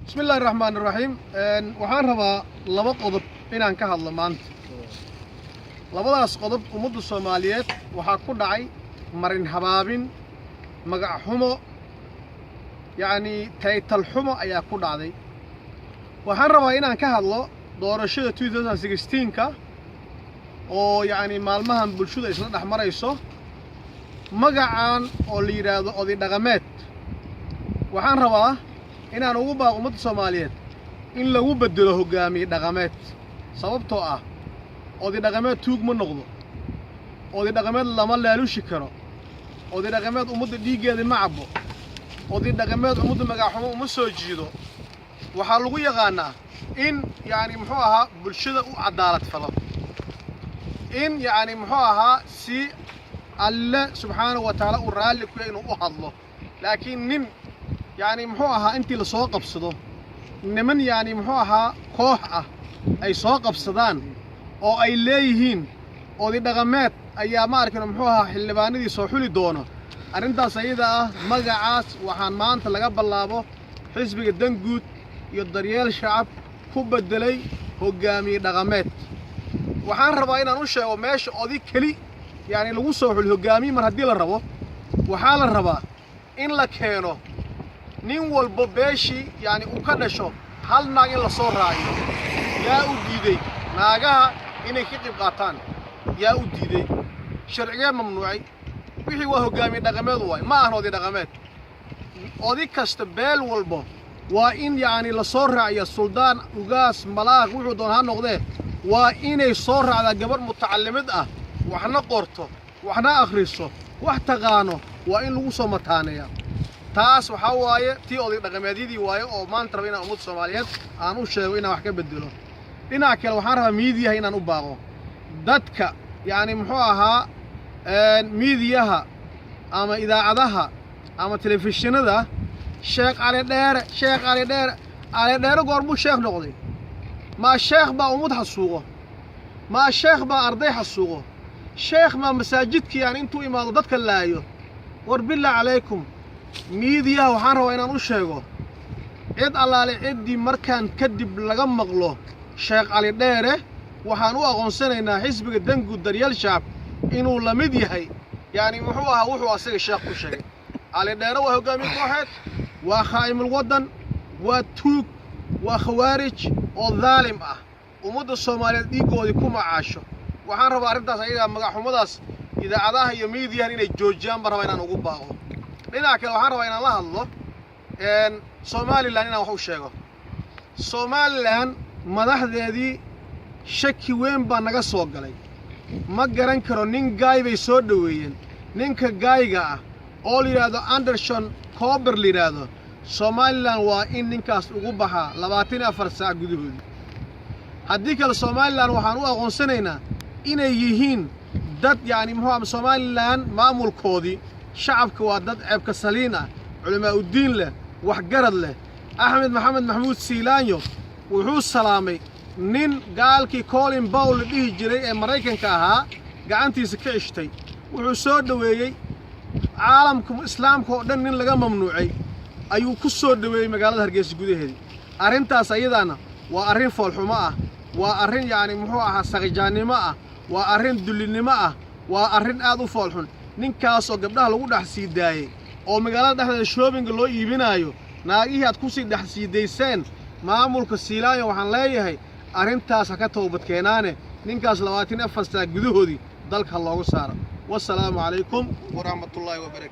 بسم الله الرحمن الرحيم waxaan rabaa laba qodob inaan ka hadlo maanta labadaas qodob ummadda Soomaaliyeed waxa ku dhacay marin habaabin magac xumo taytal xumo ayaa ku dhacday waxaan rabaa inaan ka hadlo doorashada 2016ka oo maalmahan bulshada isla dhaxmarayso magacaan oo la yiraahdo oday dhaqameed waxaan rabaa inaan ugu baaqo ummadda Soomaaliyeed in lagu bedelo hogaamiye dhaqameed sababtoo ah oday dhaqameed tuug ma noqdo oday dhaqameed lama laalushi karo oday dhaqameed ummadda dhiigeeda ma cabo oday dhaqameed ummadda magac xumo uma soo jiido waxa lagu yaqaanaa in muxuu ahaa bulshada u cadaalad falo in muxuu ahaa si alle subhanahu wa ta'ala u raali ku inuu u hadlo laakiin nin muxuu ahaa intii la soo qabsado niman muxuu ahaa koox ah ay soo qabsadaan oo ay leeyihiin oday dhaqameed ayaa ma arkin muxuu ahaa xildhibaanadii soo xuli doono arintaas ayada ah magacaas waxaan maanta laga bilaabo xisbiga danguud iyo daryeel shacab ku bedelay hogaamiye dhaqameed waxaan rabaa inaan u sheego meesha oday kali lagu soo xul hogaamiye mar hadii la rabo waxa la rabaa in la keeno nin walba beeshi uu ka dhasho hal naag in la soo raaciyo yaa u diiday naagaha inay ka qayb qaataan yaa u diiday sharciga mamnuucay wixii waa hogaamiye dhaqameed waay ma ahan oday dhaqameed oday kasta beel walba waa in la soo raaciyo suldaan ugaas malaaq wuxuu doon ha noqdee waa inay soo raacdaa gabar mutacallimid ah waxna qorto waxna akhriso wax taqaano waa in lagu soo mataaneeyaa taas waxa waaye tii oday dhaqameedyadii waaye oo maanta raba inaan ummadda Soomaaliyeed aan u sheego inaan wax ka bedelo dhinaca kale waxaan rabaa miidiyaha inaan u baaqo dadka muxuu ahaa miidiyaha ama idaacadaha ama telefishinada Sheekh Ali Dheere goormuu sheekh noqday ma sheekh baa ummad xasuuqo ma sheekh baa arday xasuuqo sheekh ma masaajidkii intuu imaado dadka laayo war billaah calaykum miidiyaha waxaan rabaa inaan u sheego cid allaale ciddii markaan kadib laga maqlo Sheekh Ali Dheere waxaan u aqoonsanaynaa xisbiga danguud daryeel shacab inuu la mid yahay muxuu ahaa wuxuu asaga sheekh ku sheegay Ali Dheere waa hogaamiye kooxeed waa khaa'imul wadan waa tuug waa khawaarij oo dhaalim ah ummadda Soomaaliyeed dhiigoodii ku macaasho waxaan rabaa arintaas ayaga magac xumadaas idaacadaha iyo miidiyaha inay joojiyaan rabaa inaan ugu baaqo dhinaca kale waxaan rabaa inaan la hadlo Somaliland inaan wax u sheego Somaliland madaxdeedii shaki weyn baa naga soo galay ma garan karo nin gaay bay soo dhaweeyeen ninka gaayga ah oo la yiraahdo Anderson Cooper la yiraahdo Somaliland waa in ninkaas ugu baxaa 24 saac gudahood haddii kale Somaliland waxaan u aqoonsanaynaa inay yihiin dad muxuu Somaliland maamulkoodii shacabka waa dad ceebka saliin ah culamaa u diin leh wax garad leh Axmed Maxamed Maxmuud Siilaanyo wuxuu salaamay nin gaalkii Colin Powell la dhihi jiray ee Mareykanka ahaa gacantiisa ka cishtay wuxuu soo dhaweeyay caalamka islaamka oo dhan nin laga mamnuucay ayuu ku soo dhaweeyay magaalada Hargeysa gudaheeda arintaas ayadana waa arin foolxumo ah waa arin muxuu ahaa saqijaanimo ah waa arin dulinimo ah waa arin aad u foolxun ninkaas oo gabdhaha lagu dhax sii daayay oo magaalada dhexdeeda shopping loo iibinayo naagihii aad ku sii dhax sii dayseen maamulka Siilaanyo waxaan leeyahay arintaas ka toobad keenaane ninkaas 24 saac gudahoodii dalka loogu saaro wassalaamu calaykum wa rahmatullaahi wa barakaatuh